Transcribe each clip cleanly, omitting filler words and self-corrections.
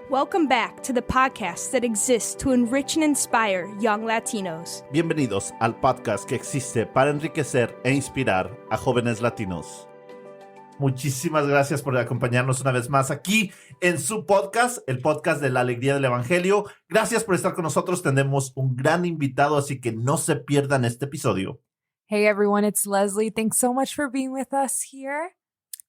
Welcome back to the podcast that exists to enrich and inspire young Latinos. Bienvenidos al podcast que existe para enriquecer e inspirar a jóvenes latinos. Muchísimas gracias por acompañarnos una vez más aquí en su podcast, el podcast de la alegría del evangelio. Gracias por estar con nosotros. Tenemos un gran invitado, así que no se pierdan este episodio. Hey everyone, it's Leslie. Thanks so much for being with us here.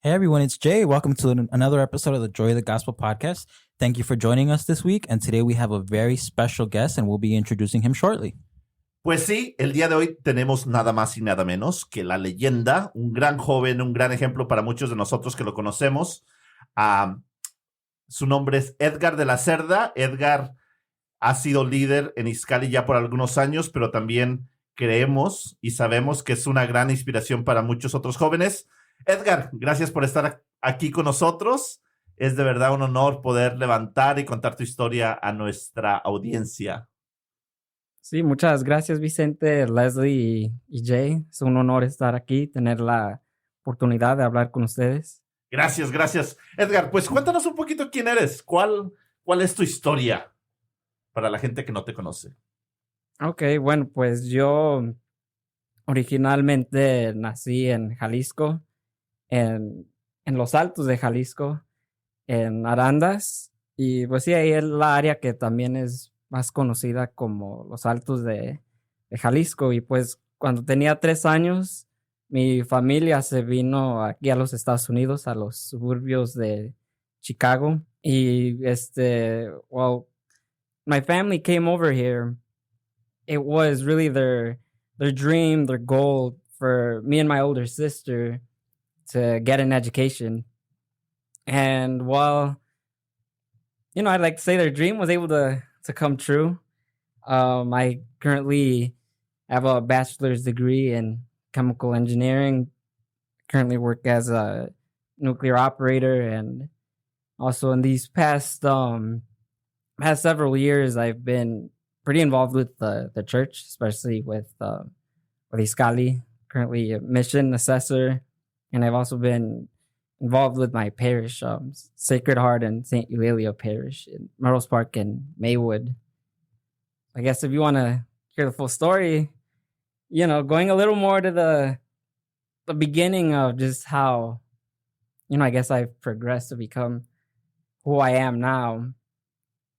Hey everyone, it's Jay. Welcome to another episode of the Joy of the Gospel podcast. Thank you for joining us this week. And today we have a very special guest and we'll be introducing him shortly. Pues sí, el día de hoy tenemos nada más y nada menos que la leyenda, un gran joven, un gran ejemplo para muchos de nosotros que lo conocemos. Su nombre es Edgar de la Cerda. Edgar ha sido líder en Iskali ya por algunos años, pero también creemos y sabemos que es una gran inspiración para muchos otros jóvenes. Edgar, gracias por estar aquí con nosotros. Es de verdad un honor poder levantar y contar tu historia a nuestra audiencia. Sí, muchas gracias Vicente, Leslie y Jay. Es un honor estar aquí, tener la oportunidad de hablar con ustedes. Gracias, gracias. Edgar, pues cuéntanos un poquito quién eres. ¿Cuál es tu historia para la gente que no te conoce? Ok, bueno, pues yo originalmente nací en Jalisco, en los Altos de Jalisco, en Arandas. Y pues sí, ahí es la área que también es más conocida como los Altos de Jalisco. Y pues cuando tenía 3 años, mi familia se vino aquí a los Estados Unidos, a los suburbios de Chicago. Y my family came over here. It was really their dream, their goal for me and my older sister to get an education. And while, I'd like to say their dream was able to come true. I currently have a bachelor's degree in chemical engineering. Currently work as a nuclear operator, and also in these past several years, I've been pretty involved with the church, especially with Iskali. Currently a mission assessor, and I've also been involved with my parish, Sacred Heart and St. Eulalia Parish in Melrose Park and Maywood. I guess if you want to hear the full story, going a little more to the beginning of just how, I guess I've progressed to become who I am now.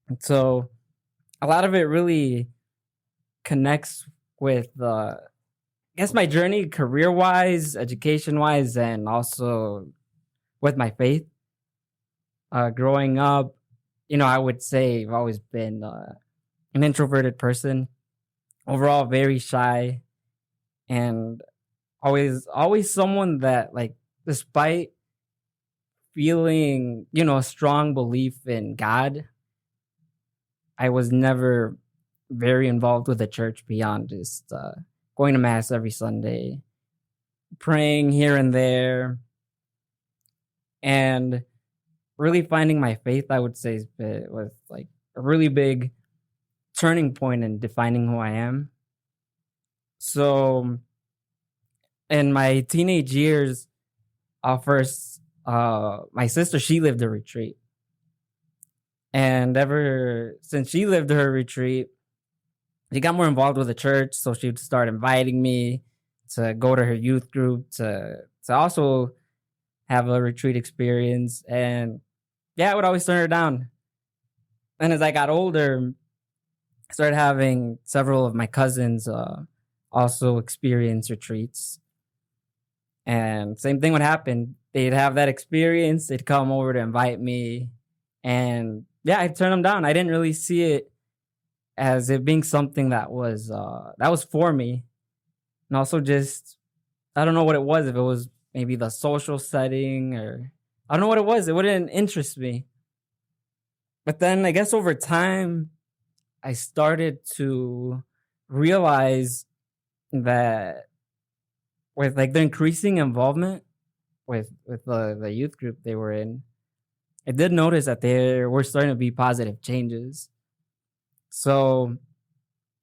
And so a lot of it really connects with, I guess, my journey career-wise, education-wise, and also with my faith. Growing up, I would say I've always been an introverted person, overall very shy, and always someone that, like, despite feeling, a strong belief in God, I was never very involved with the church beyond just going to mass every Sunday, praying here and there, and really finding my faith, I would say, was like a really big turning point in defining who I am. So in my teenage years, first, my sister, she lived a retreat. And ever since she lived her retreat, she got more involved with the church. So she would start inviting me to go to her youth group, to also have a retreat experience. And yeah, I would always turn her down. And as I got older, I started having several of my cousins also experience retreats. And same thing would happen. They'd have that experience. They'd come over to invite me. And yeah, I'd turn them down. I didn't really see it as it being something that was for me. And also just, I don't know what it was. If it was maybe the social setting, or I don't know what it was. It wouldn't interest me. But then I guess over time, I started to realize that with like the increasing involvement with the youth group they were in, I did notice that there were starting to be positive changes. So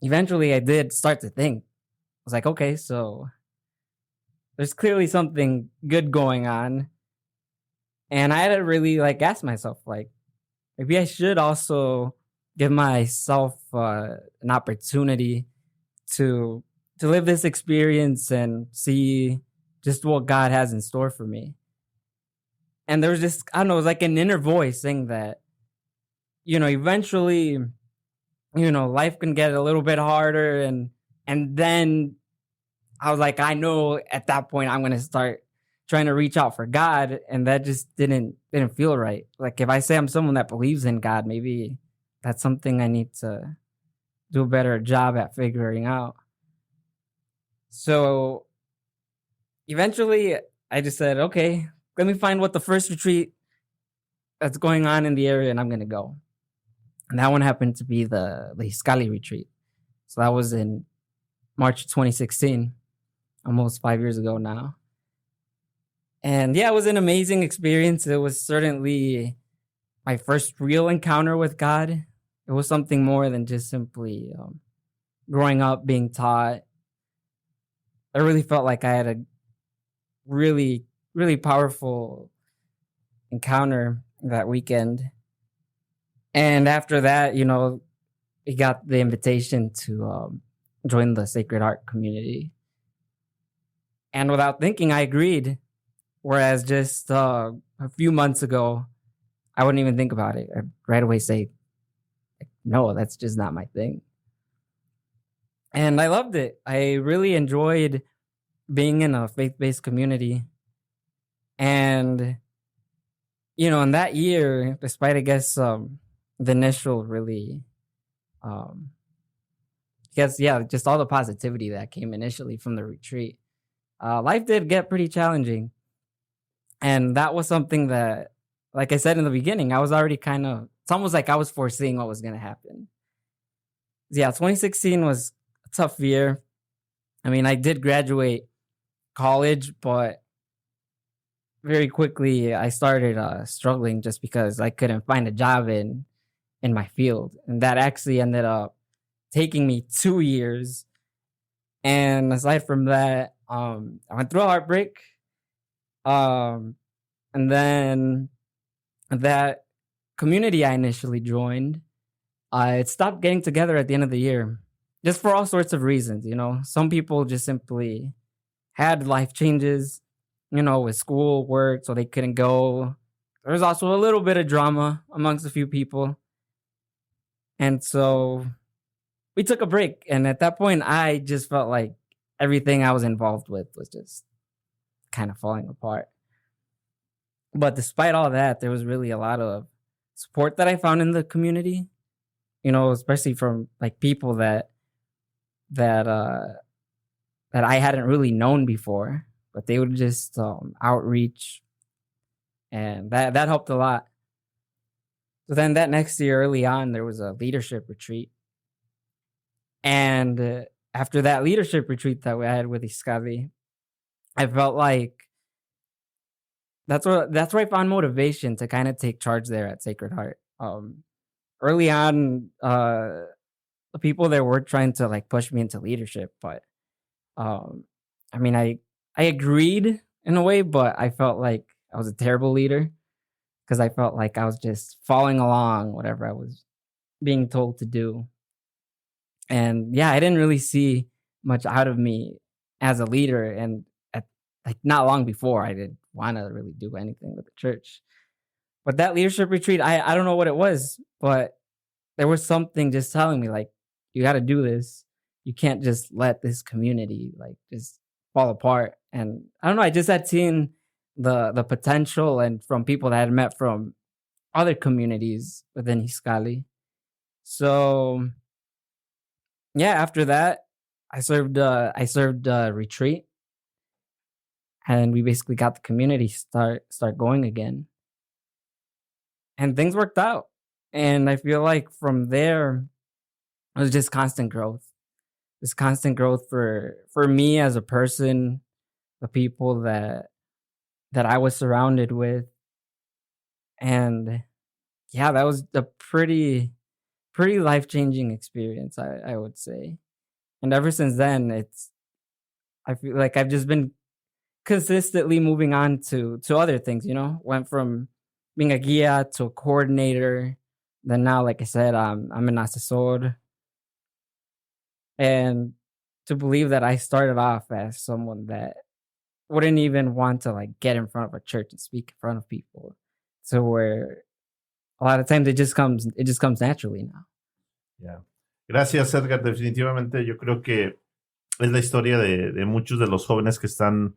eventually I did start to think. I was like, okay, so there's clearly something good going on. And I had to really ask myself, maybe I should also give myself an opportunity to live this experience and see just what God has in store for me. And there was just, I don't know, it was like an inner voice saying that, eventually, life can get a little bit harder. And then I was like, I know at that point I'm going to start trying to reach out for God. And that just didn't feel right. Like if I say I'm someone that believes in God, maybe that's something I need to do a better job at figuring out. So eventually I just said, okay, let me find what the first retreat that's going on in the area and I'm going to go. And that one happened to be the Iskali retreat. So that was in March 2016, almost 5 years ago now. And yeah, it was an amazing experience. It was certainly my first real encounter with God. It was something more than just simply growing up, being taught. I really felt like I had a really, really powerful encounter that weekend. And after that, we got the invitation to join the Sacred Heart community. And without thinking, I agreed. Whereas just a few months ago, I wouldn't even think about it. I'd right away say, no, that's just not my thing. And I loved it. I really enjoyed being in a faith-based community. And, in that year, despite, I guess, the initial really, just all the positivity that came initially from the retreat, life did get pretty challenging. And that was something that, like I said in the beginning, I was already it's almost like I was foreseeing what was going to happen. Yeah, 2016 was a tough year. I mean, I did graduate college, but very quickly I started struggling just because I couldn't find a job in my field. And that actually ended up taking me 2 years. And aside from that, I went through a heartbreak. And then that community I initially joined, it stopped getting together at the end of the year, just for all sorts of reasons. Some people just simply had life changes, with school, work, so they couldn't go. There was also a little bit of drama amongst a few people. And so we took a break. And at that point, I just felt like everything I was involved with was just kind of falling apart. But despite all that, there was really a lot of support that I found in the community, especially from like people that I hadn't really known before, but they would just outreach, and that helped a lot. So then that next year, early on, there was a leadership retreat. And after that leadership retreat that we had with Iskali, I felt like that's where I found motivation to kind of take charge there at Sacred Heart. Early on, the people there were trying to like push me into leadership, but I mean, I agreed in a way, but I felt like I was a terrible leader because I felt like I was just following along whatever I was being told to do. And yeah, I didn't really see much out of me as a leader. And not long before, I didn't want to really do anything with the church. But that leadership retreat, I don't know what it was, but there was something just telling me like, you got to do this. You can't just let this community like just fall apart. And I don't know, I just had seen the potential, and from people that I had met from other communities within Iskali. So yeah, after that, I served retreat, and we basically got the community start going again, and things worked out. And I feel like from there, it was just constant growth. This constant growth for me as a person, the people that I was surrounded with. And yeah, that was a pretty life-changing experience, I would say. And ever since then, I feel like I've just been consistently moving on to other things, Went from being a guia to a coordinator Then now, like I said, I'm an asesor. And to believe that I started off as someone that wouldn't even want to like get in front of a church and speak in front of people, to where a lot of times it just comes naturally now. Yeah. Gracias, Edgar. Definitivamente yo creo que es la historia de muchos de los jóvenes que están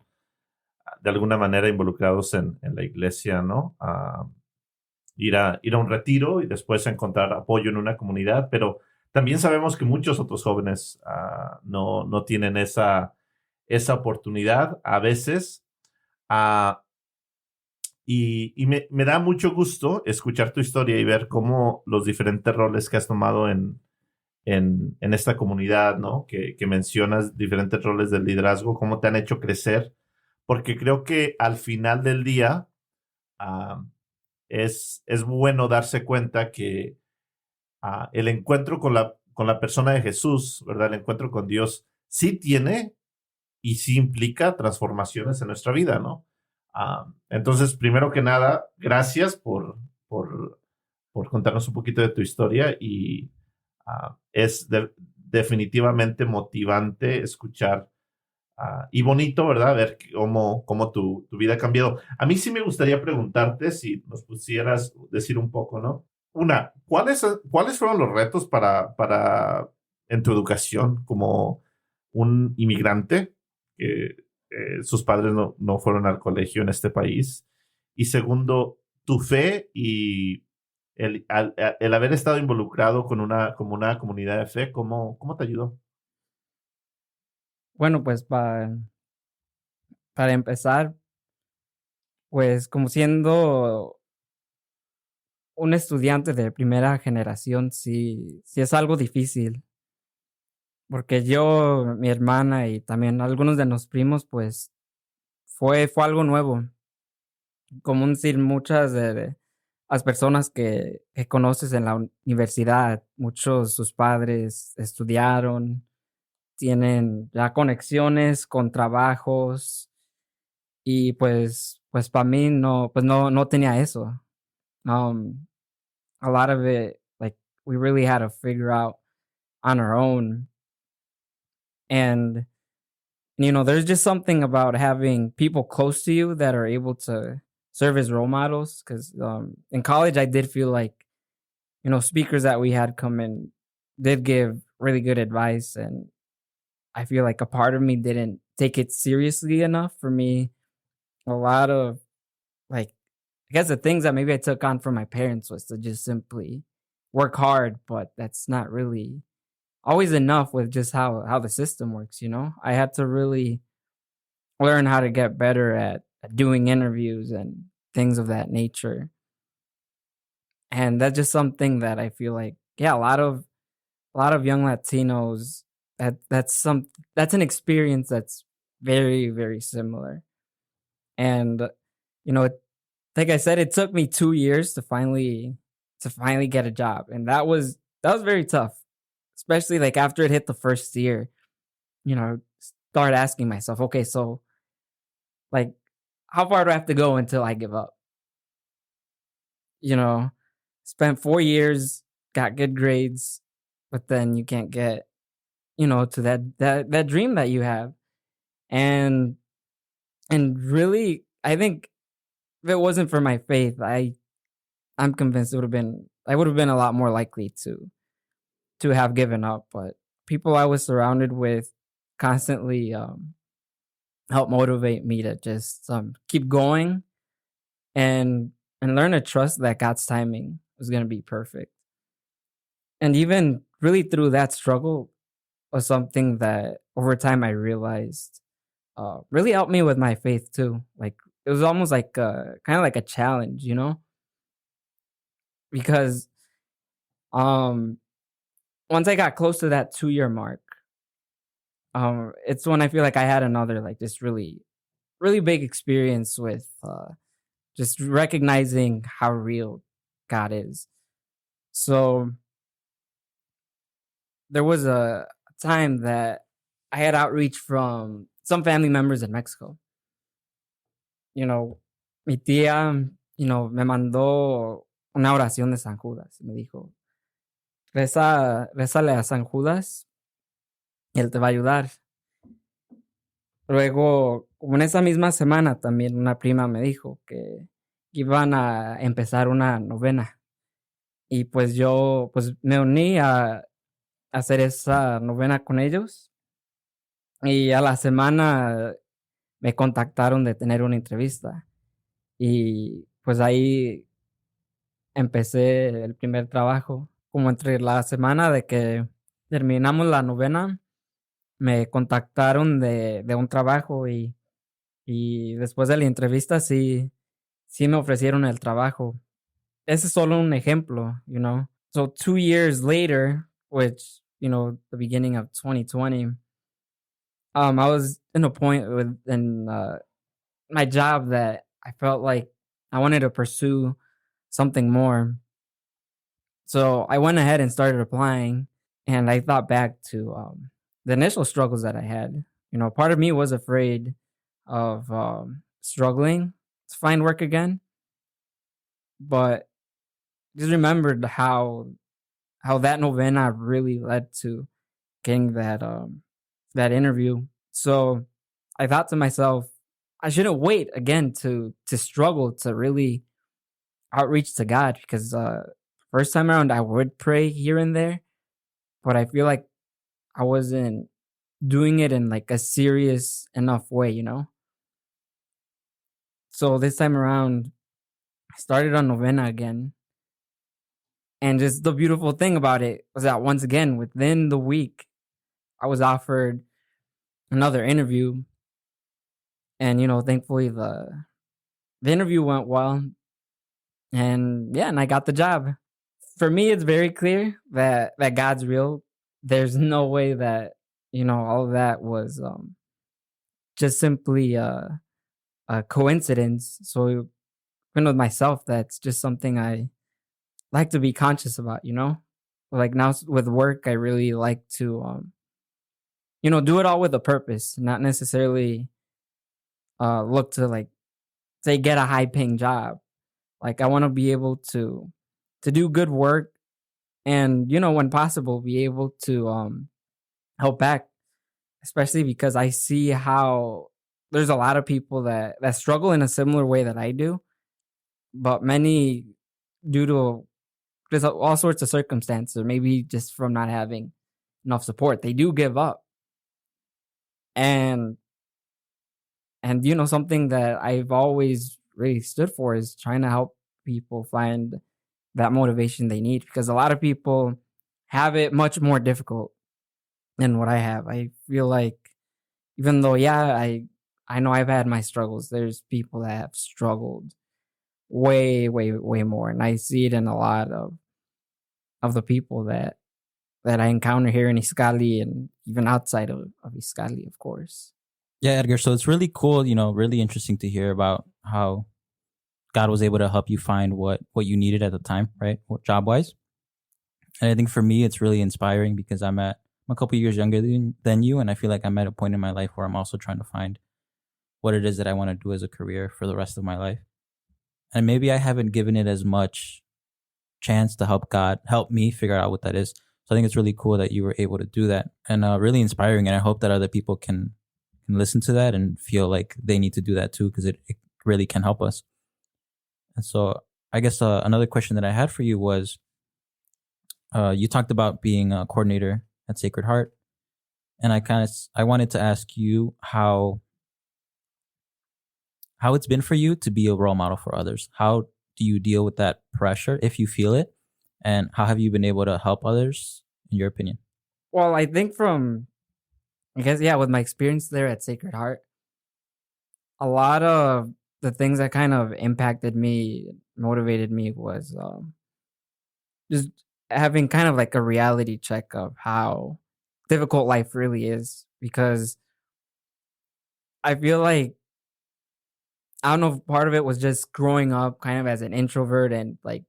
de alguna manera involucrados en la iglesia, ¿no? Ir a un retiro y después encontrar apoyo en una comunidad, pero también sabemos que muchos otros jóvenes no tienen esa oportunidad a veces. Y me da mucho gusto escuchar tu historia y ver cómo los diferentes roles que has tomado en esta comunidad, ¿no? Que mencionas, diferentes roles del liderazgo, cómo te han hecho crecer, porque creo que al final del día es bueno darse cuenta que el encuentro con la persona de Jesús, ¿verdad? El encuentro con Dios sí tiene y sí implica transformaciones en nuestra vida, ¿no? Entonces, primero que nada, gracias por contarnos un poquito de tu historia y es definitivamente motivante escuchar y bonito, ¿verdad? Ver cómo tu vida ha cambiado. A mí sí me gustaría preguntarte si nos pusieras decir un poco, ¿no? ¿Cuáles fueron los retos en tu educación como un inmigrante que sus padres no fueron al colegio en este país? Y segundo, tu fe y el haber estado involucrado como una comunidad de fe, ¿cómo te ayudó? Bueno, pues para empezar, pues como siendo un estudiante de primera generación, sí es algo difícil, porque yo, mi hermana y también algunos de los primos, pues fue algo nuevo. Como decir, muchas de las personas que conoces en la universidad, muchos sus padres estudiaron, tienen ya conexiones con trabajos y pues para mí no tenía eso. Um, a lot of it, like, we really had to figure out on our own. And, there's just something about having people close to you that are able to serve as role models. Because in college, I did feel like, speakers that we had come in did give really good advice. And I feel like a part of me didn't take it seriously enough. For me, a lot of, like, I guess the things that maybe I took on from my parents was to just simply work hard, but that's not really always enough with just how the system works, I had to really learn how to get better at doing interviews and things of that nature. And that's just something that I feel like, yeah, a lot of young Latinos, that's an experience that's very, very similar. And like I said, it took me 2 years to finally get a job, and that was very tough, especially like after it hit the first year. Start asking myself, okay, so like, how far do I have to go until I give up? Spent 4 years, got good grades, but then you can't get, to that dream that you have. And really, I think if it wasn't for my faith, I'm convinced I would have been a lot more likely to have given up. But people I was surrounded with constantly helped motivate me to just keep going and learn to trust that God's timing was going to be perfect. And even really through that struggle was something that over time I realized really helped me with my faith too. Like, it was almost like kind of like a challenge, because once I got close to that 2-year mark, it's when I feel like I had another, like, this really, really big experience with just recognizing how real God is. So there was a time that I had outreach from some family members in Mexico. Mi tía, me mandó una oración de San Judas. Me dijo, rézale a San Judas y él te va a ayudar. Luego, como en esa misma semana, también una prima me dijo que iban a empezar una novena. Y pues yo pues me uní a hacer esa novena con ellos. Y a la semana me contactaron de tener una entrevista. Y pues ahí empecé el primer trabajo. Como entre la semana de que terminamos la novena, me contactaron de un trabajo y después de la entrevista sí me ofrecieron el trabajo. Ese es solo un ejemplo, you know. So 2 years later, which, you know, the beginning of 2020, I was in a point in my job that I felt like I wanted to pursue something more. So I went ahead and started applying, and I thought back to the initial struggles that I had. You know, part of me was afraid of struggling to find work again, but just remembered how that novena really led to getting that interview. So I thought to myself, I shouldn't wait again to struggle to really outreach to God, because first time around I would pray here and there, but I feel like I wasn't doing it in like a serious enough way, you know? So this time around, I started on novena again. And just the beautiful thing about it was that once again, within the week, I was offered another interview. And, you know, thankfully the interview went well. And yeah, and I got the job. For me, it's very clear that God's real. There's no way that, you know, all of that was just simply a coincidence. So even with myself, that's just something I like to be conscious about, you know? Like now with work, I really like to, you know, do it all with a purpose, not necessarily look to like, say, get a high paying job. Like I want to be able to do good work and, you know, when possible, be able to help back, especially because I see how there's a lot of people that struggle in a similar way that I do, but many, due to there's all sorts of circumstances, or maybe just from not having enough support, they do give up. And you know, something that I've always really stood for is trying to help people find that motivation they need, because a lot of people have it much more difficult than what I have. I feel like even though, yeah, I know I've had my struggles, there's people that have struggled way, way, way more. And I see it in a lot of the people that I encounter here in Iskali and even outside of Iskali, of course. Yeah, Edgar. So it's really cool, you know, really interesting to hear about how God was able to help you find what you needed at the time, right? Job wise. And I think for me, it's really inspiring because I'm a couple years younger than you. And I feel like I'm at a point in my life where I'm also trying to find what it is that I want to do as a career for the rest of my life. And maybe I haven't given it as much chance to help me figure out what that is. So I think it's really cool that you were able to do that, and really inspiring. And I hope that other people can listen to that and feel like they need to do that too, because it really can help us. And so I guess another question that I had for you was, you talked about being a coordinator at Sacred Heart. And I wanted to ask you how it's been for you to be a role model for others. How do you deal with that pressure if you feel it? And how have you been able to help others, in your opinion? Well, I think with my experience there at Sacred Heart, a lot of the things that kind of impacted me, motivated me was just having kind of like a reality check of how difficult life really is. Because I feel like, I don't know if part of it was just growing up kind of as an introvert, and like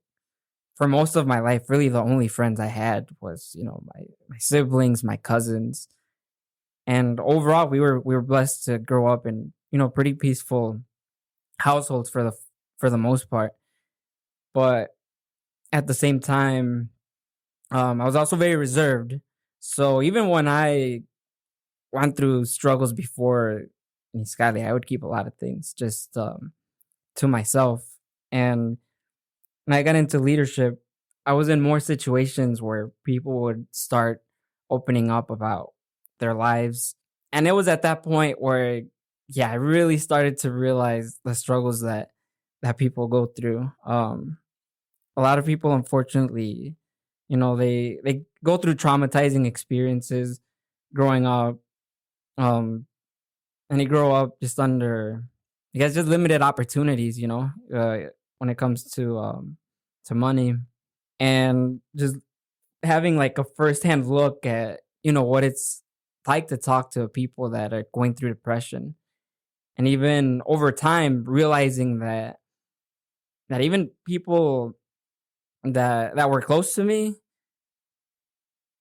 for most of my life, really the only friends I had was, you know, my siblings, my cousins. And overall, we were blessed to grow up in, you know, pretty peaceful households for the most part. But at the same time, I was also very reserved. So even when I went through struggles before in Iskali, I would keep a lot of things just to myself. And when I got into leadership, I was in more situations where people would start opening up about their lives. And it was at that point where, yeah, I really started to realize the struggles that people go through. A lot of people, unfortunately, they go through traumatizing experiences growing up, and they grow up just under, I guess, just limited opportunities, when it comes to money, and just having like a firsthand look at, what it's like to talk to people that are going through depression. And even over time, realizing that even people that were close to me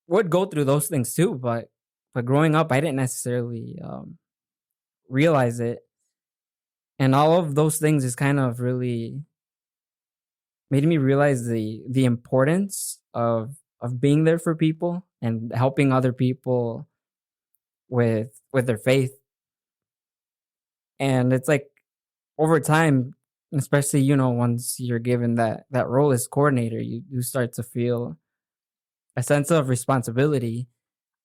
would go through those things too. But growing up, I didn't necessarily realize it. And all of those things is kind of really made me realize the importance of being there for people and helping other people with their faith. And it's like over time, especially, once you're given that role as coordinator, you start to feel a sense of responsibility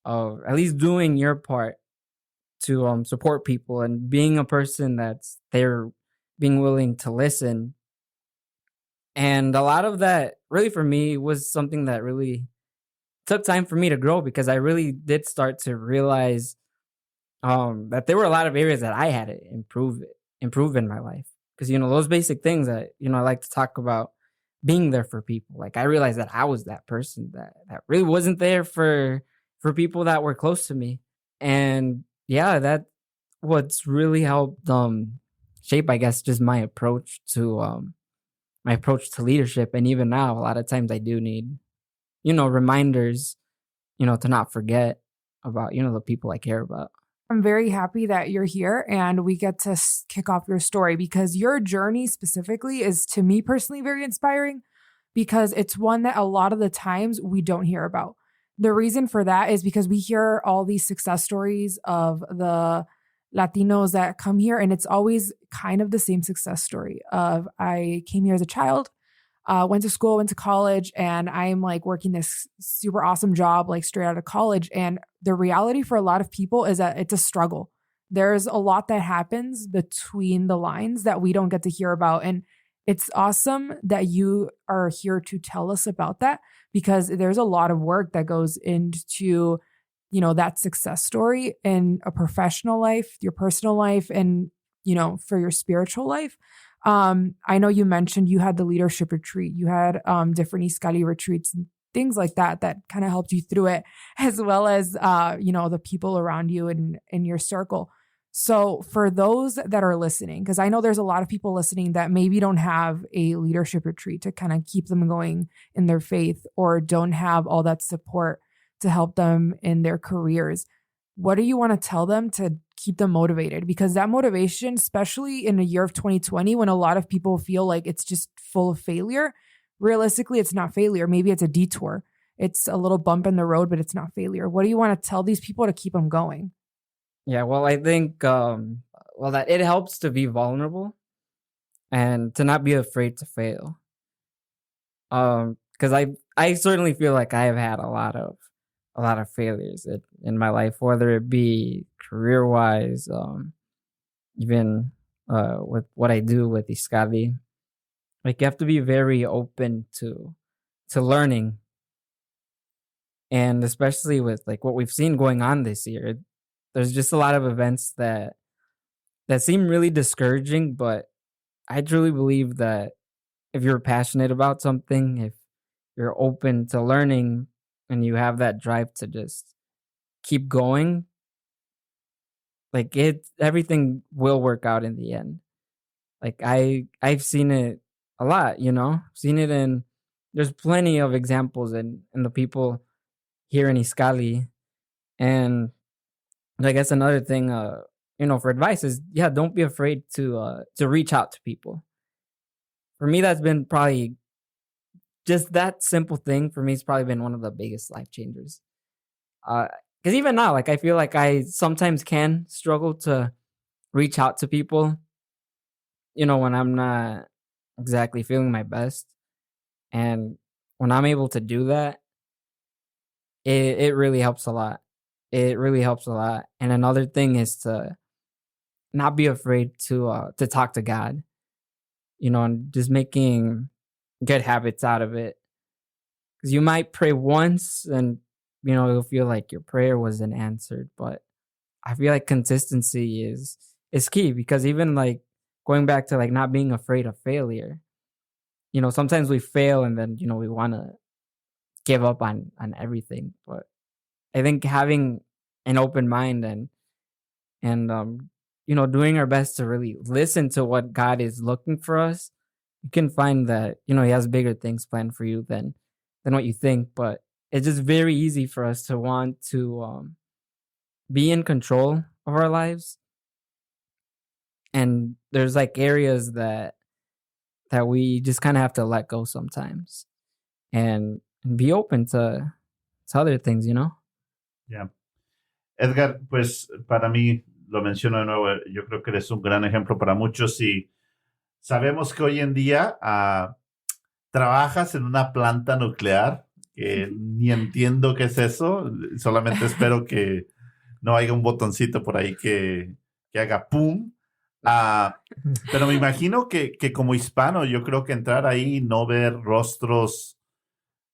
of at least doing your part to support people and being a person that's there, being willing to listen. And a lot of that really for me was something that really took time for me to grow, because I really did start to realize that there were a lot of areas that I had to improve in my life. Because, those basic things that, I like to talk about, being there for people. Like, I realized that I was that person that really wasn't there for people that were close to me. And yeah, that what's really helped shape, I guess, just my approach to leadership. And even now, a lot of times I do need, reminders, to not forget about, the people I care about. I'm very happy that you're here and we get to kick off your story, because your journey specifically is, to me personally, very inspiring, because it's one that a lot of the times we don't hear about. The reason for that is because we hear all these success stories of the Latinos that come here, and it's always kind of the same success story of, I came here as a child, went to school, went to college, and I'm like working this super awesome job, like straight out of college. And the reality for a lot of people is that it's a struggle. There's a lot that happens between the lines that we don't get to hear about. And it's awesome that you are here to tell us about that, because there's a lot of work that goes into, that success story in a professional life, your personal life, and, for your spiritual life. I know you mentioned you had the leadership retreat, you had different Iskali retreats and things like that kind of helped you through it, as well as, the people around you and in your circle. So for those that are listening, because I know there's a lot of people listening that maybe don't have a leadership retreat to kind of keep them going in their faith, or don't have all that support to help them in their careers, what do you want to tell them to keep them motivated? Because that motivation, especially in the year of 2020, when a lot of people feel like it's just full of failure, realistically, it's not failure. Maybe it's a detour. It's a little bump in the road, but it's not failure. What do you want to tell these people to keep them going? Yeah, well, I think, that it helps to be vulnerable and to not be afraid to fail. Because I certainly feel like I have had a lot of failures in my life, whether it be career wise, even with what I do with Iskali. Like, you have to be very open to learning, and especially with like what we've seen going on this year, there's just a lot of events that seem really discouraging. But I truly believe that if you're passionate about something, if you're open to learning, and you have that drive to just keep going, like everything will work out in the end. Like I've seen it a lot, seen it in, there's plenty of examples in the people here in Iskali. And I guess another thing, for advice is, yeah, don't be afraid to reach out to people. For me, that's been probably just that simple thing for me has probably been one of the biggest life changers. Because even now, like I feel like I sometimes can struggle to reach out to people, when I'm not exactly feeling my best. And when I'm able to do that, it really helps a lot. It really helps a lot. And another thing is to not be afraid to talk to God, and just making good habits out of it. Because you might pray once and, you'll feel like your prayer wasn't answered. But I feel like consistency is key, because even like going back to like not being afraid of failure, sometimes we fail and then, we want to give up on everything. But I think having an open mind and doing our best to really listen to what God is looking for us, you can find that, he has bigger things planned for you than what you think. But it's just very easy for us to want to be in control of our lives. And there's like areas that we just kind of have to let go sometimes and be open to other things, Yeah. Edgar, pues para mí, lo menciono de nuevo, yo creo que eres un gran ejemplo para muchos y sabemos que hoy en día trabajas en una planta nuclear, que ni entiendo qué es eso, solamente espero que no haya un botoncito por ahí que haga pum. Pero me imagino que como hispano, yo creo que entrar ahí y no ver rostros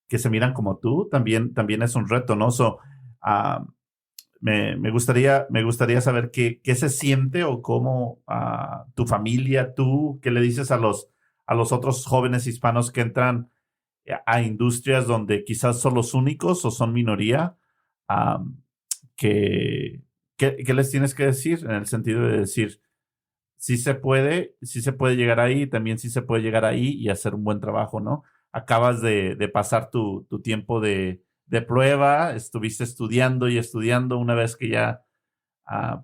que se miran como tú, también es un reto, ¿no? Me gustaría saber qué se siente o cómo tu familia, tú, qué le dices a los otros jóvenes hispanos que entran a industrias donde quizás son los únicos o son minoría, ¿qué les tienes que decir? En el sentido de decir, sí se puede llegar ahí, también sí se puede llegar ahí y hacer un buen trabajo, ¿no? Acabas de pasar tu tiempo de prueba, estuviste estudiando y estudiando. Una vez que ya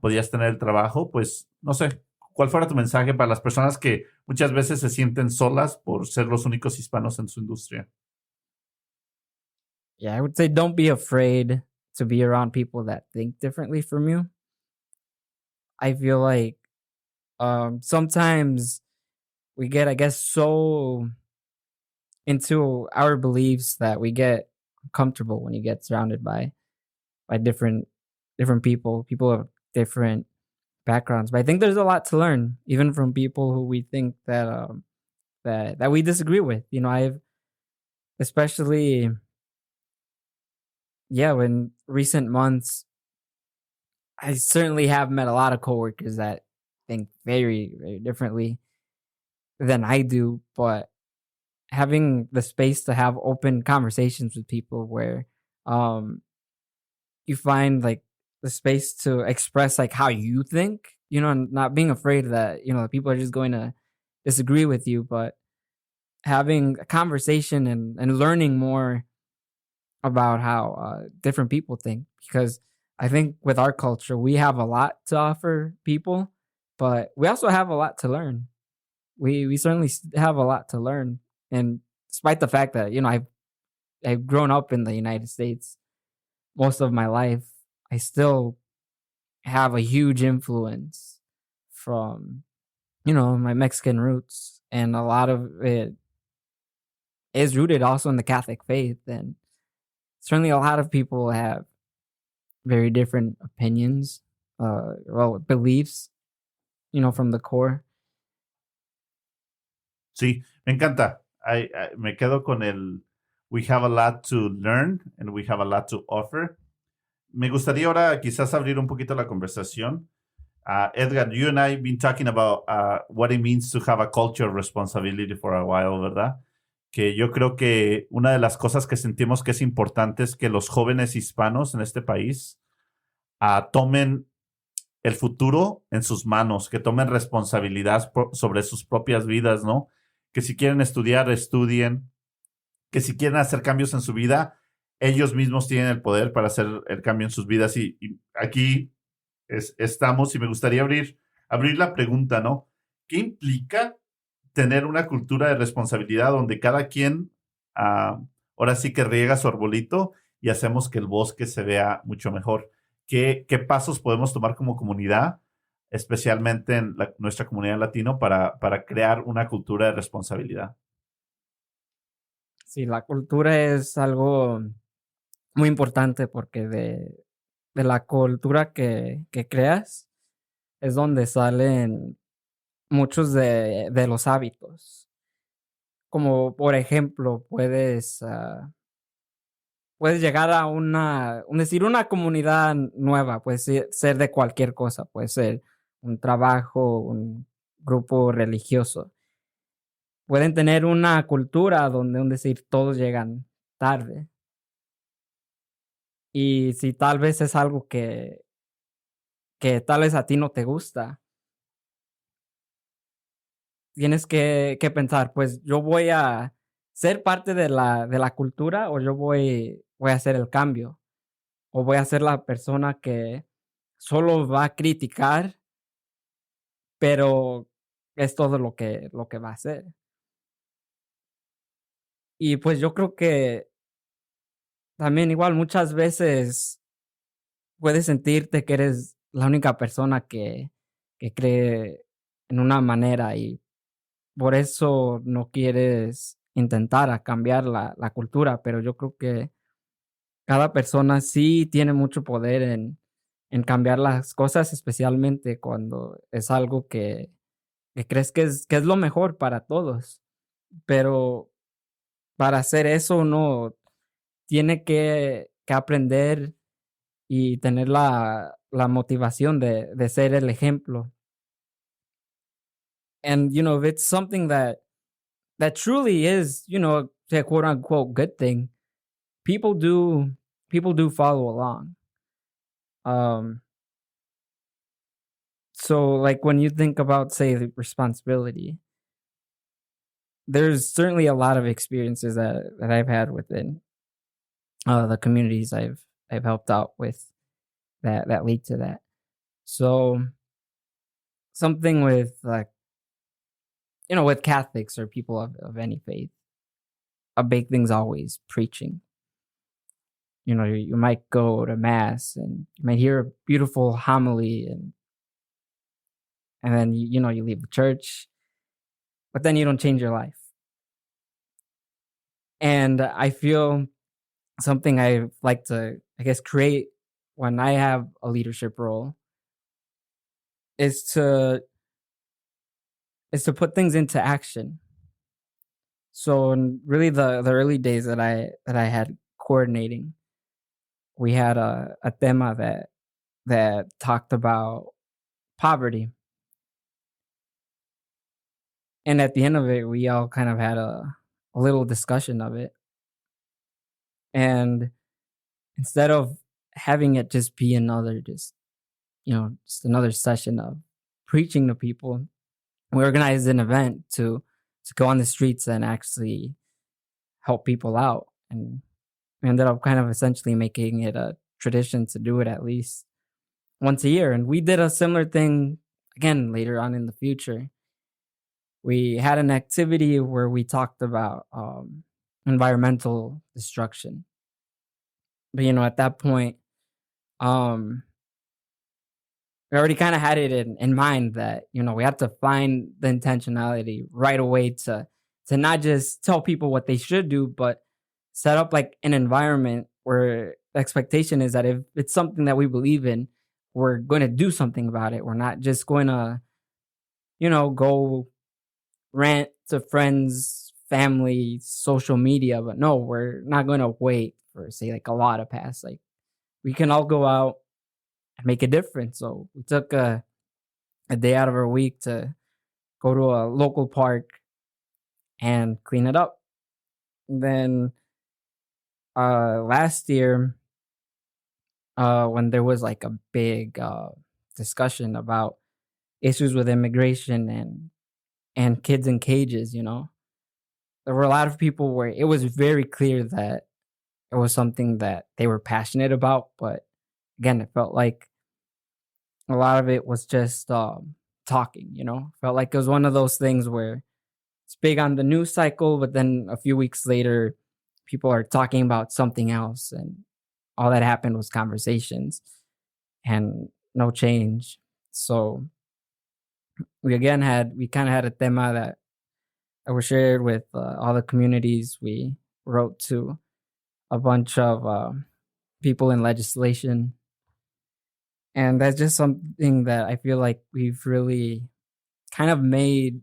podías tener el trabajo, pues no sé, ¿cuál fuera tu mensaje para las personas que muchas veces se sienten solas por ser los únicos hispanos en su industria? Yeah, I would say don't be afraid to be around people that think differently from you. I feel like sometimes we get, I guess, so into our beliefs that we get comfortable when you get surrounded by different people of different backgrounds. But I think there's a lot to learn, even from people who we think that that we disagree with. I've especially in recent months, I certainly have met a lot of coworkers that think very, very differently than I do. But having the space to have open conversations with people where you find like the space to express like how you think, and not being afraid that, people are just going to disagree with you, but having a conversation and learning more about how different people think. Because I think with our culture, we have a lot to offer people, but we also have a lot to learn. We certainly have a lot to learn. And despite the fact that, I've grown up in the United States most of my life, I still have a huge influence from, my Mexican roots. And a lot of it is rooted also in the Catholic faith. And certainly a lot of people have very different opinions, beliefs, from the core. Sí, me encanta. Me quedo con el we have a lot to learn and we have a lot to offer. Me gustaría ahora quizás abrir un poquito la conversación. Edgar, you and I have been talking about what it means to have a culture of responsibility for a while, ¿verdad? Que yo creo que una de las cosas que sentimos que es importante es que los jóvenes hispanos en este país tomen el futuro en sus manos, que tomen responsabilidad sobre sus propias vidas, ¿no? Que si quieren estudiar, estudien, que si quieren hacer cambios en su vida, ellos mismos tienen el poder para hacer el cambio en sus vidas. Y aquí estamos y me gustaría abrir la pregunta, ¿no? ¿Qué implica tener una cultura de responsabilidad donde cada quien ahora sí que riega su arbolito y hacemos que el bosque se vea mucho mejor. ¿Qué pasos podemos tomar como comunidad, especialmente en nuestra comunidad latino, para crear una cultura de responsabilidad? Sí, la cultura es algo muy importante porque de la cultura que creas es donde salen muchos de los hábitos. Como por ejemplo, puedes llegar a una comunidad nueva, puede ser de cualquier cosa, puede ser un trabajo, un grupo religioso. Pueden tener una cultura donde, un decir, todos llegan tarde. Y si tal vez es algo que tal vez a ti no te gusta, tienes que pensar, pues yo voy a ser parte de la cultura o yo voy a hacer el cambio o voy a ser la persona que solo va a criticar, pero es todo lo que va a hacer. Y pues yo creo que también igual muchas veces puedes sentirte que eres la única persona que cree en una manera y por eso no quieres intentar a cambiar la cultura, pero yo creo que cada persona sí tiene mucho poder en cambiar las cosas, especialmente cuando es algo que crees que es lo mejor para todos. Pero para hacer eso uno tiene que aprender y tener la motivación de ser el ejemplo. And, if it's something that truly is, a quote unquote good thing, people do people do follow along. Um, so like when you think about, say, the responsibility, there's certainly a lot of experiences that I've had within the communities I've helped out with that lead to that. So something with like with Catholics or people of any faith, a big thing's always preaching. You might go to mass and you might hear a beautiful homily and then you leave the church, but then you don't change your life. And I feel something I like to, I guess, create when I have a leadership role is to put things into action. So in really the early days that I had coordinating, we had a tema that talked about poverty. And at the end of it, we all kind of had a little discussion of it. And instead of having it just be just another session of preaching to people, we organized an event to go on the streets and actually help people out. And we ended up kind of essentially making it a tradition to do it at least once a year. And we did a similar thing again later on in the future. We had an activity where we talked about environmental destruction. But at that point, we already kind of had it in mind that we had to find the intentionality right away to not just tell people what they should do, but set up like an environment where the expectation is that if it's something that we believe in, we're going to do something about it. We're not just going to go rant to friends, family, social media, but no, we're not going to wait for, say, like a lot to pass. Like we can all go out and make a difference. So we took a day out of our week to go to a local park and clean it up. And then last year, when there was like a big discussion about issues with immigration and kids in cages, there were a lot of people where it was very clear that it was something that they were passionate about, but again, it felt like a lot of it was just talking, felt like it was one of those things where it's big on the news cycle, but then a few weeks later, people are talking about something else, and all that happened was conversations and no change. So we kind of had a tema that was shared with all the communities. We wrote to a bunch of people in legislation, and that's just something that I feel like we've really kind of made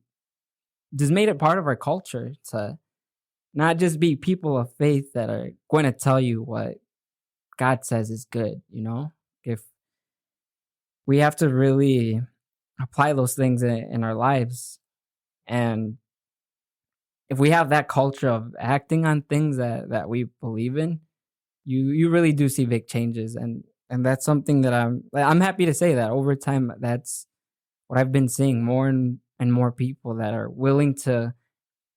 it part of our culture to not just be people of faith that are going to tell you what God says is good, you know? If we have to really apply those things in our lives, and if we have that culture of acting on things that we believe in, you really do see big changes, and that's something that I'm happy to say that over time that's what I've been seeing, more and more people that are willing to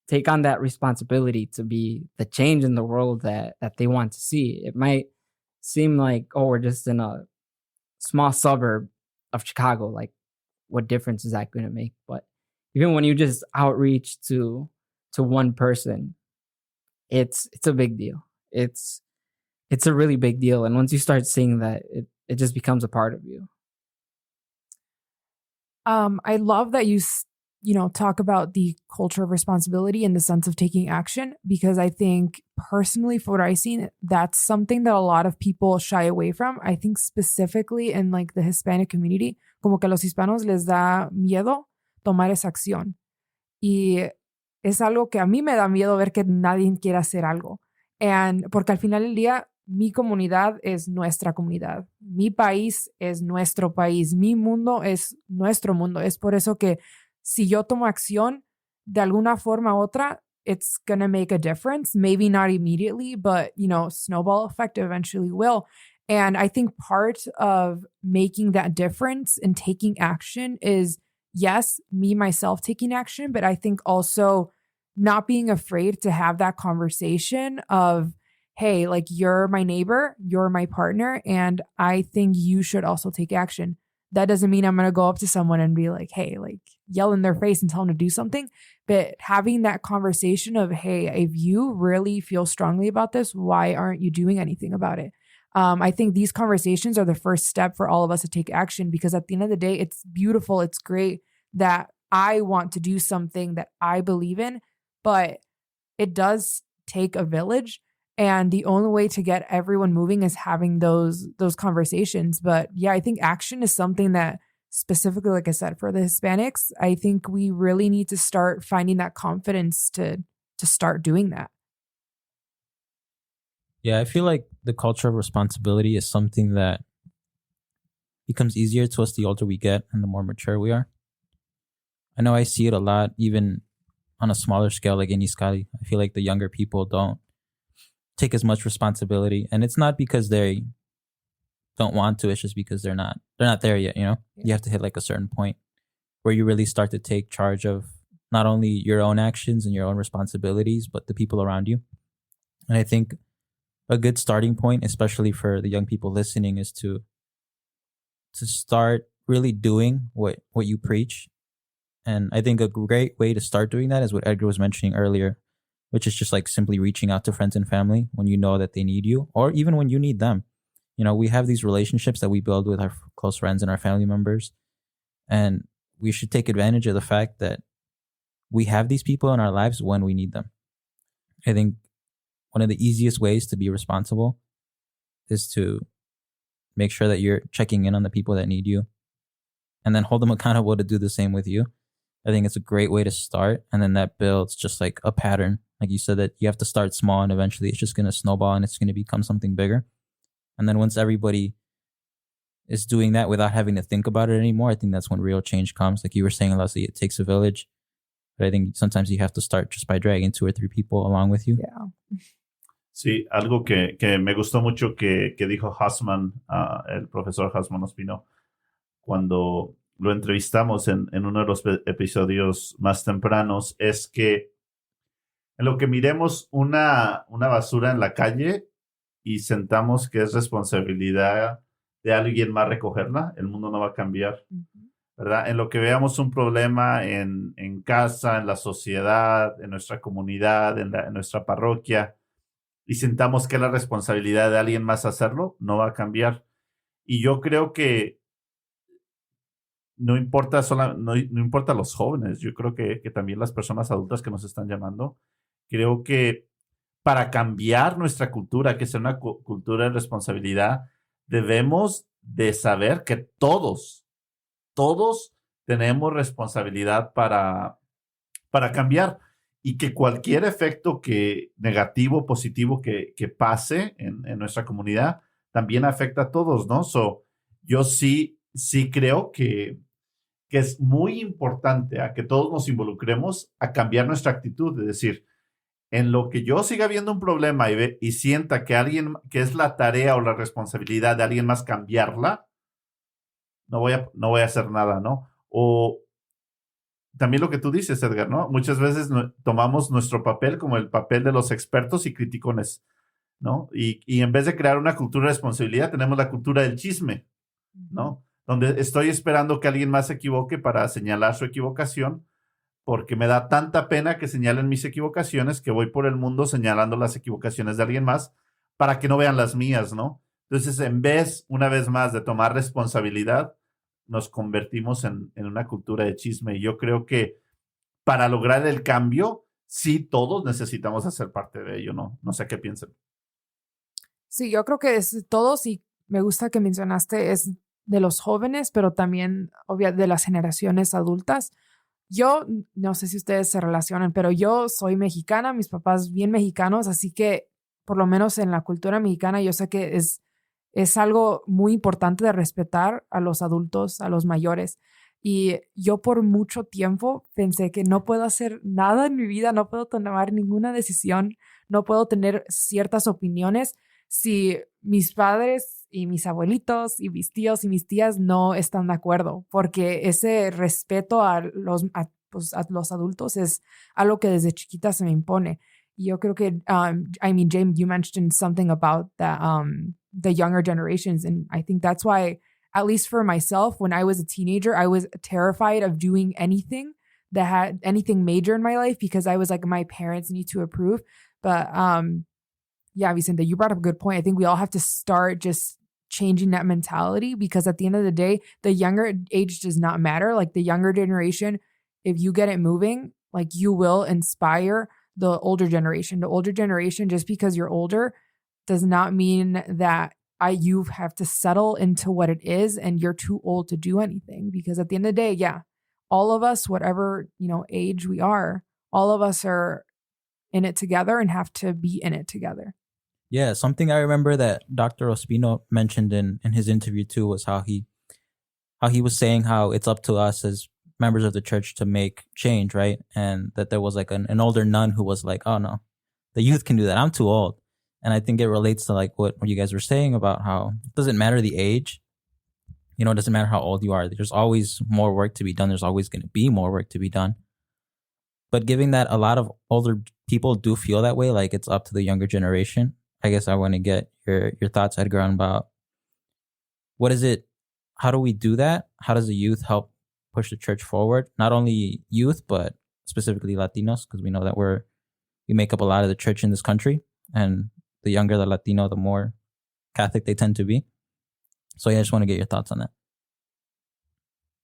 take on that responsibility to be the change in the world that they want to see. It might seem like, oh, we're just in a small suburb of Chicago, like what difference is that going to make? But even when you just outreach to one person, it's a big deal. It's a really big deal, and once you start seeing that, it just becomes a part of you. I love that you talk about the culture of responsibility in the sense of taking action, because I think personally, for what I've seen, that's something that a lot of people shy away from. I think specifically in like the Hispanic community, como que a los hispanos les da miedo tomar esa acción. Y es algo que a mí me da miedo ver que nadie quiera hacer algo. Porque al final del día, mi comunidad es nuestra comunidad. Mi país es nuestro país. Mi mundo es nuestro mundo. Es por eso que si yo tomo acción de alguna forma u otra, it's going to make a difference. Maybe not immediately, but, snowball effect eventually will. And I think part of making that difference and taking action is, yes, me, myself taking action, but I think also not being afraid to have that conversation of, hey, like, you're my neighbor, you're my partner, and I think you should also take action. That doesn't mean I'm going to go up to someone and be like, hey, like, yell in their face and tell them to do something. But having that conversation of, hey, if you really feel strongly about this, why aren't you doing anything about it? I think these conversations are the first step for all of us to take action, because at the end of the day, it's beautiful. It's great that I want to do something that I believe in, but it does take a village. And the only way to get everyone moving is having those conversations. But yeah, I think action is something that specifically, like I said, for the Hispanics, I think we really need to start finding that confidence to start doing that. Yeah, I feel like the culture of responsibility is something that becomes easier to us the older we get and the more mature we are. I know I see it a lot, even on a smaller scale, like in Iskali. I feel like the younger people don't take as much responsibility, and it's not because they don't want to, it's just because they're not there yet. You have to hit like a certain point where you really start to take charge of not only your own actions and your own responsibilities, but the people around you. And I think a good starting point, especially for the young people listening, is to start really doing what you preach. And I think a great way to start doing that is what Edgar was mentioning earlier, which is just like simply reaching out to friends and family when you know that they need you, or even when you need them. We have these relationships that we build with our close friends and our family members, and we should take advantage of the fact that we have these people in our lives when we need them. I think one of the easiest ways to be responsible is to make sure that you're checking in on the people that need you, and then hold them accountable to do the same with you. I think it's a great way to start, and then that builds just like a pattern. Like you said, that you have to start small, and eventually it's just going to snowball and it's going to become something bigger. And then once everybody is doing that without having to think about it anymore, I think that's when real change comes. Like you were saying, Leslie, it takes a village. But I think sometimes you have to start just by dragging 2 or 3 people along with you. Yeah. Sí, algo que me gustó mucho que dijo Hassman, el profesor Hassman Ospino, cuando lo entrevistamos en uno de los episodios más tempranos, es que en lo que miremos una basura en la calle y sentamos que es responsabilidad de alguien más recogerla, el mundo no va a cambiar, ¿verdad? En lo que veamos un problema en casa, en la sociedad, en nuestra comunidad, en nuestra parroquia, y sintamos que es la responsabilidad de alguien más hacerlo, no va a cambiar. Y yo creo que no importa, no importa los jóvenes, yo creo que también las personas adultas que nos están llamando, creo que para cambiar nuestra cultura, que sea una cultura de responsabilidad, debemos de saber que todos tenemos responsabilidad para cambiar y que cualquier efecto negativo, positivo que pase en nuestra comunidad también afecta a todos, ¿no? Yo sí creo que es muy importante a que todos nos involucremos a cambiar nuestra actitud, es decir, en lo que yo siga viendo un problema y sienta que es la tarea o la responsabilidad de alguien más cambiarla, no voy a hacer nada, ¿no? O también lo que tú dices, Edgar, ¿no? Muchas veces tomamos nuestro papel como el papel de los expertos y criticones, ¿no? Y en vez de crear una cultura de responsabilidad, tenemos la cultura del chisme, ¿no? Donde estoy esperando que alguien más se equivoque para señalar su equivocación, porque me da tanta pena que señalen mis equivocaciones que voy por el mundo señalando las equivocaciones de alguien más para que no vean las mías, ¿no? Entonces, una vez más, de tomar responsabilidad, nos convertimos en una cultura de chisme. Y yo creo que para lograr el cambio, sí, todos necesitamos hacer parte de ello, ¿no? No sé qué piensan. Sí, yo creo que es todos y me gusta que mencionaste es de los jóvenes, pero también obviamente de las generaciones adultas. Yo no sé si ustedes se relacionan, pero yo soy mexicana, mis papás bien mexicanos, así que por lo menos en la cultura mexicana yo sé que es algo muy importante de respetar a los adultos, a los mayores. Y yo por mucho tiempo pensé que no puedo hacer nada en mi vida, no puedo tomar ninguna decisión, no puedo tener ciertas opiniones si mis padres y mis abuelitos y mis tíos y mis tías no están de acuerdo, porque ese respeto pues, a los adultos es algo que desde chiquita se me impone. Y yo creo que, I mean, James, you mentioned something about the younger generations, and I think that's why, at least for myself, when I was a teenager, I was terrified of doing anything that had anything major in my life because I was like, my parents need to approve. But yeah, Vicente, you brought up a good point. I think we all have to start just changing that mentality because at the end of the day, the younger age does not matter. Like the younger generation, if you get it moving, like you will inspire the older generation. The older generation, just because you're older, does not mean that you have to settle into what it is and you're too old to do anything. Because at the end of the day, yeah, all of us, whatever, age we are, all of us are in it together and have to be in it together. Yeah, something I remember that Dr. Ospino mentioned in his interview too was how he was saying how it's up to us as members of the church to make change, right? And that there was like an older nun who was like, oh no, the youth can do that. I'm too old. And I think it relates to like what you guys were saying about how it doesn't matter the age. It doesn't matter how old you are. There's always more work to be done. There's always going to be more work to be done. But given that a lot of older people do feel that way, like it's up to the younger generation, I guess I want to get your thoughts, Edgar, on about what is it? How do we do that? How does the youth help push the church forward? Not only youth, but specifically Latinos, because we know that we make up a lot of the church in this country, and the younger the Latino, the more Catholic they tend to be. So yeah, I just want to get your thoughts on that.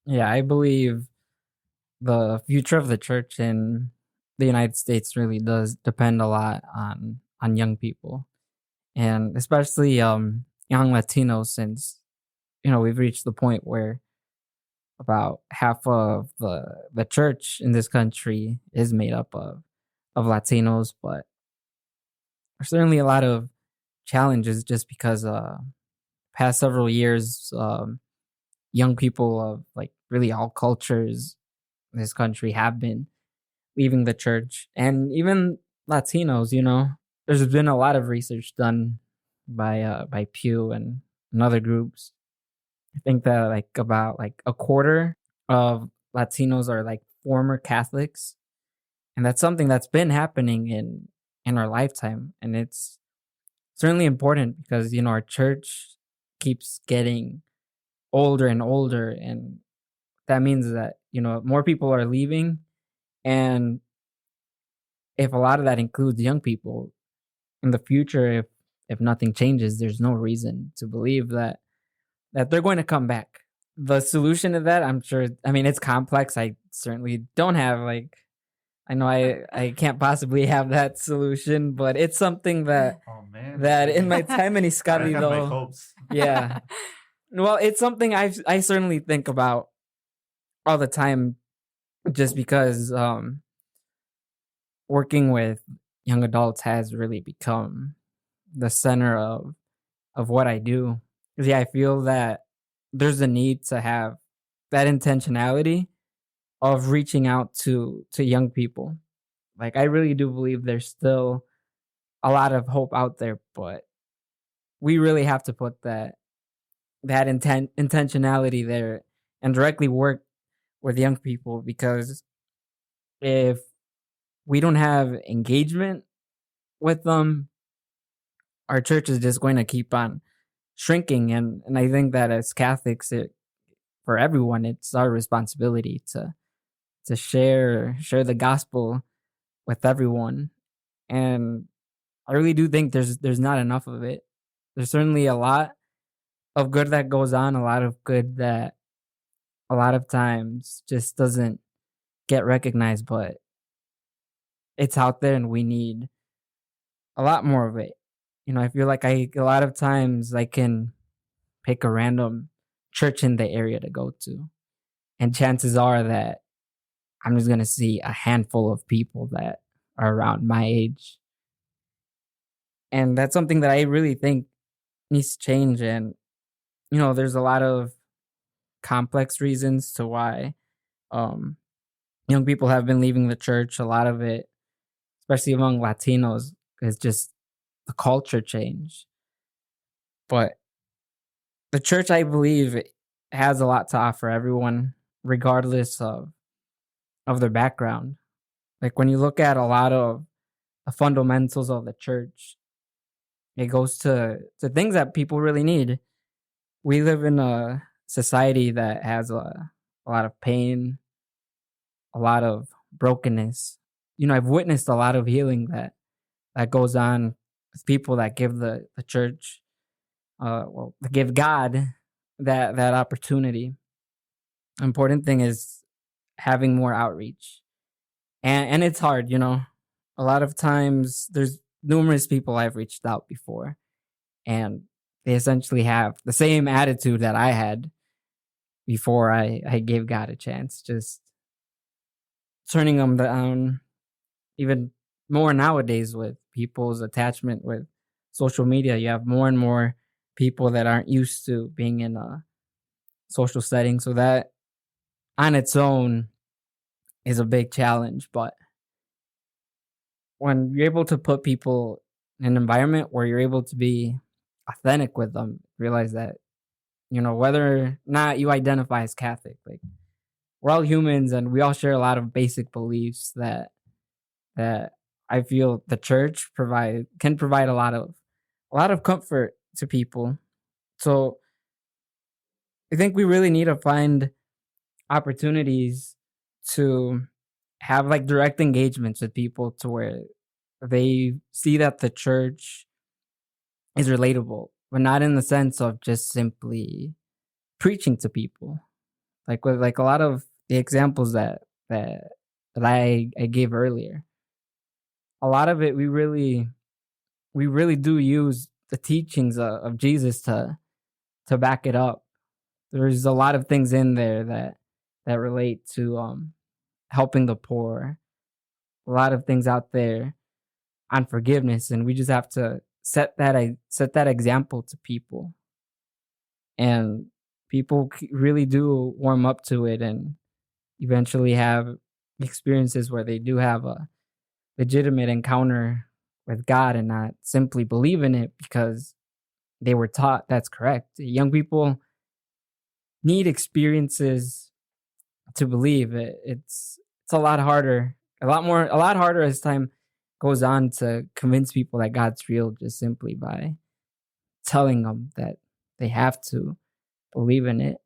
Yeah, I believe the future of the church in the United States really does depend a lot on young people, and especially young Latinos, since we've reached the point where about half of the church in this country is made up of Latinos, but there's certainly a lot of challenges just because past several years, young people of like really all cultures in this country have been leaving the church, and even Latinos. There's been a lot of research done by Pew and other groups. I think that like about like a quarter of Latinos are like former Catholics, and that's something that's been happening in our lifetime, and it's certainly important because our church keeps getting older and older, and that means that more people are leaving, and if a lot of that includes young people, in the future, if nothing changes, there's no reason to believe that they're going to come back. The solution to that, I'm sure, I mean, it's complex. I certainly don't have I know I can't possibly have that solution, but it's something that in my time in Iskali, I have my hopes. yeah. Well, it's something I certainly think about all the time, just because working with young adults has really become the center of what I do. 'Cause, yeah, I feel that there's a need to have that intentionality of reaching out to young people. Like, I really do believe there's still a lot of hope out there, but we really have to put that intentionality there and directly work with young people, because if we don't have engagement with them, our church is just going to keep on shrinking. And I think that as Catholics, for everyone, it's our responsibility to share the gospel with everyone. And I really do think there's not enough of it. There's certainly a lot of good that goes on, a lot of good that a lot of times just doesn't get recognized, but it's out there and we need a lot more of it. You know, I feel like a lot of times I can pick a random church in the area to go to, and chances are that I'm just going to see a handful of people that are around my age. And that's something that I really think needs to change. And, you know, there's a lot of complex reasons to why young people have been leaving the church. A lot of it, especially among Latinos, is just the culture change. But the church, I believe, has a lot to offer everyone, regardless of their background. Like, when you look at a lot of the fundamentals of the church, it goes to things that people really need. We live in a society that has a lot of pain, a lot of brokenness. You know, I've witnessed a lot of healing that goes on with people that give the church, give God that opportunity. Important thing is having more outreach, and it's hard. You know, a lot of times there's numerous people I've reached out before, and they essentially have the same attitude that I had before I gave God a chance, just turning them down. Even more nowadays with people's attachment with social media, you have more and more people that aren't used to being in a social setting. So that on its own is a big challenge. But when you're able to put people in an environment where you're able to be authentic with them, realize that, you know, whether or not you identify as Catholic, like, we're all humans and we all share a lot of basic beliefs that I feel the church can provide a lot of comfort to people. So I think we really need to find opportunities to have like direct engagements with people, to where they see that the church is relatable, but not in the sense of just simply preaching to people. Like with a lot of the examples that I gave earlier, a lot of it we really do use the teachings of Jesus to back it up. There's a lot of things in there that relate to helping the poor. A lot of things out there on forgiveness, and we just have to set that example to people, and people really do warm up to it and eventually have experiences where they do have a legitimate encounter with God and not simply believe in it because they were taught that's correct. Young people need experiences to believe. It's a lot harder, a lot harder as time goes on to convince people that God's real just simply by telling them that they have to believe in it.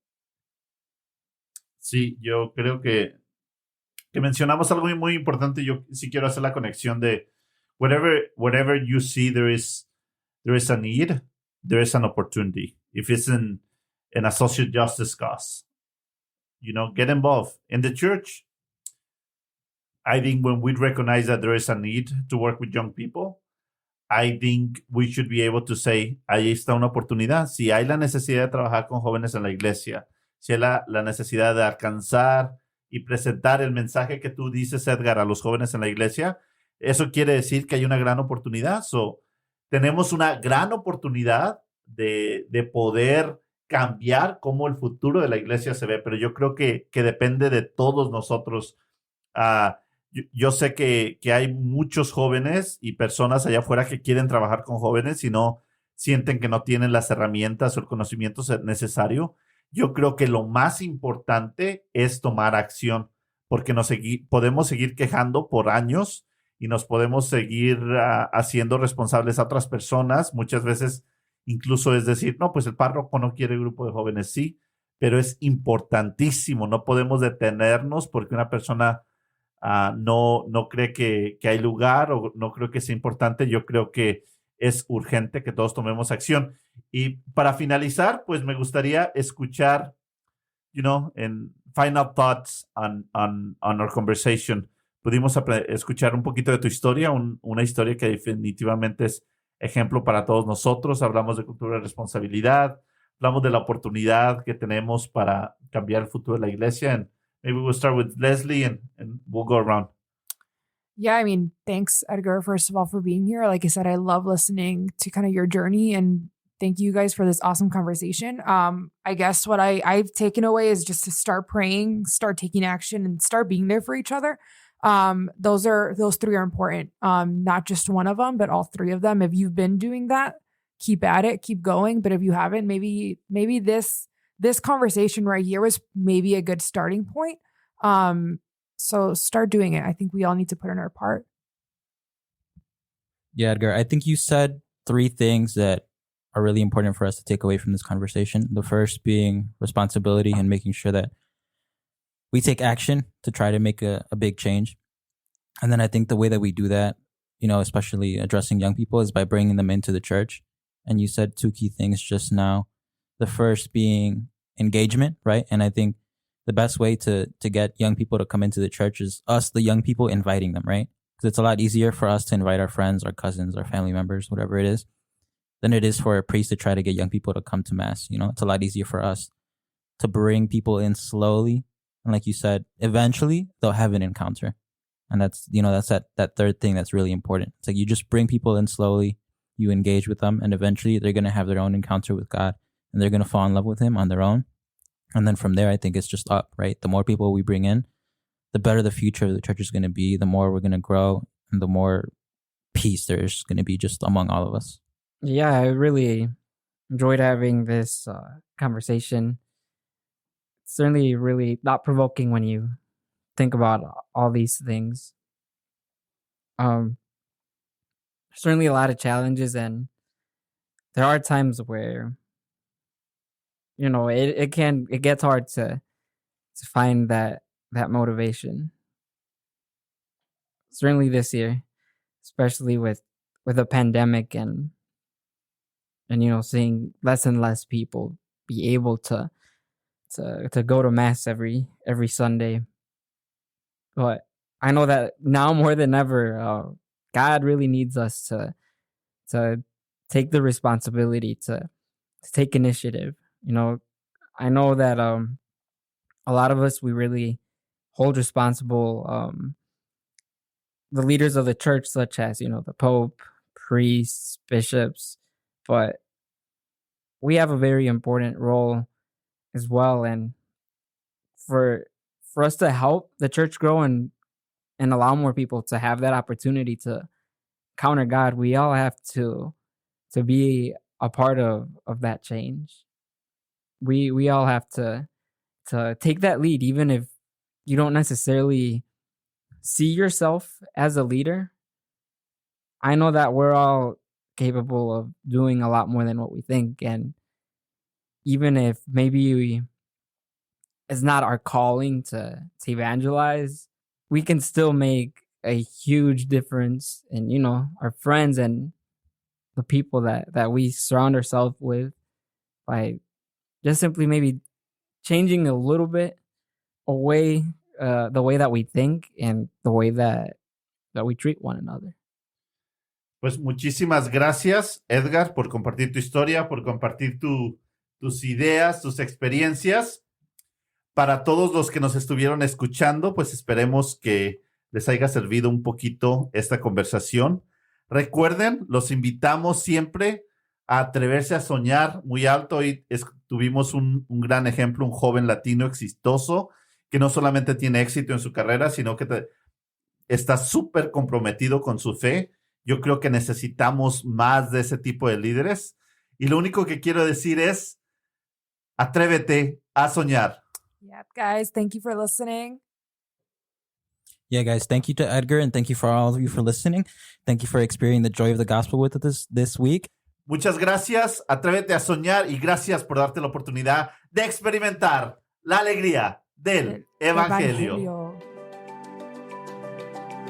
Sí, yo creo que mencionamos algo muy, muy importante. Yo sí quiero hacer la conexión de, whenever you see there is a need, there is an opportunity. If it's in a social justice cause, get involved. In the church, I think when we recognize that there is a need to work with young people, I think we should be able to say, ahí está una oportunidad. Si hay la necesidad de trabajar con jóvenes en la iglesia, si hay la necesidad de alcanzar y presentar el mensaje que tú dices, Edgar, a los jóvenes en la iglesia, eso quiere decir que hay una gran oportunidad. Tenemos una gran oportunidad de poder cambiar cómo el futuro de la iglesia se ve, pero yo creo que depende de todos nosotros. Yo sé que hay muchos jóvenes y personas allá afuera que quieren trabajar con jóvenes y no sienten que no tienen las herramientas o el conocimiento necesario. Yo creo que lo más importante es tomar acción, porque podemos seguir quejando por años y nos podemos seguir haciendo responsables a otras personas. Muchas veces incluso es decir, no, pues el párroco no quiere grupo de jóvenes, sí, pero es importantísimo. No podemos detenernos porque una persona no cree que hay lugar o no creo que sea importante. Yo creo que es urgente que todos tomemos acción. Y para finalizar, pues me gustaría escuchar, en final thoughts on our conversation. Pudimos escuchar un poquito de tu historia, una historia que definitivamente es ejemplo para todos nosotros. Hablamos de cultura de responsabilidad, hablamos de la oportunidad que tenemos para cambiar el futuro de la iglesia. And maybe we'll start with Leslie and we'll go around. Yeah, I mean, thanks, Edgar, first of all, for being here. Like I said, I love listening to kind of your journey, and thank you guys for this awesome conversation. I guess what I've taken away is just to start praying, start taking action, and start being there for each other. Those three are important. Not just one of them, but all three of them. If you've been doing that, keep at it, keep going. But if you haven't, maybe this conversation right here was maybe a good starting point. So start doing it. I think we all need to put in our part. Yeah, Edgar, I think you said three things that are really important for us to take away from this conversation. The first being responsibility and making sure that we take action to try to make a big change. And then I think the way that we do that, especially addressing young people, is by bringing them into the church. And you said two key things just now. The first being engagement, right? And I think the best way to get young people to come into the church is us, the young people, inviting them, right? Because it's a lot easier for us to invite our friends, our cousins, our family members, whatever it is, than it is for a priest to try to get young people to come to mass. It's a lot easier for us to bring people in slowly. And like you said, eventually they'll have an encounter. And that's that third thing that's really important. It's like you just bring people in slowly, you engage with them, and eventually they're going to have their own encounter with God and they're going to fall in love with him on their own. And then from there, I think it's just up, right? The more people we bring in, the better the future of the church is going to be, the more we're going to grow, and the more peace there's going to be just among all of us. Yeah, I really enjoyed having this conversation. It's certainly really thought-provoking when you think about all these things. Certainly a lot of challenges, and there are times where it gets hard to find that motivation. Certainly this year, especially with the pandemic and seeing less and less people be able to go to mass every Sunday. But I know that now more than ever, God really needs us to take the responsibility to take initiative. I know that a lot of us, we really hold responsible the leaders of the church, such as the Pope, priests, bishops, but we have a very important role as well. And for us to help the church grow and allow more people to have that opportunity to encounter God, we all have to be a part of that change. We all have to take that lead, even if you don't necessarily see yourself as a leader. I know that we're all capable of doing a lot more than what we think, and even if maybe it's not our calling to evangelize, we can still make a huge difference in, you know, our friends and the people that we surround ourselves with by just simply maybe changing a little bit away, the way that we think and the way that we treat one another. Pues muchísimas gracias, Edgar, por compartir tu historia, por compartir tus ideas, tus experiencias. Para todos los que nos estuvieron escuchando, pues esperemos que les haya servido un poquito esta conversación. Recuerden, los invitamos siempre a atreverse a soñar muy alto. Hoy tuvimos un gran ejemplo, un joven latino exitoso que no solamente tiene éxito en su carrera, sino que está súper comprometido con su fe. Yo creo que necesitamos más de ese tipo de líderes. Y lo único que quiero decir es, atrévete a soñar. Yeah, guys, thank you for listening. Yeah, guys, thank you to Edgar, and thank you for all of you for listening. Thank you for experiencing the joy of the gospel with us this week. Muchas gracias, atrévete a soñar y gracias por darte la oportunidad de experimentar la alegría del Evangelio.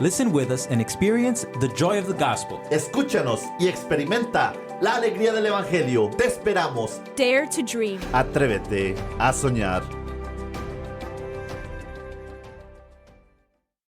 Listen with us and experience the joy of the gospel. Escúchanos y experimenta la alegría del Evangelio. Te esperamos. Dare to dream. Atrévete a soñar.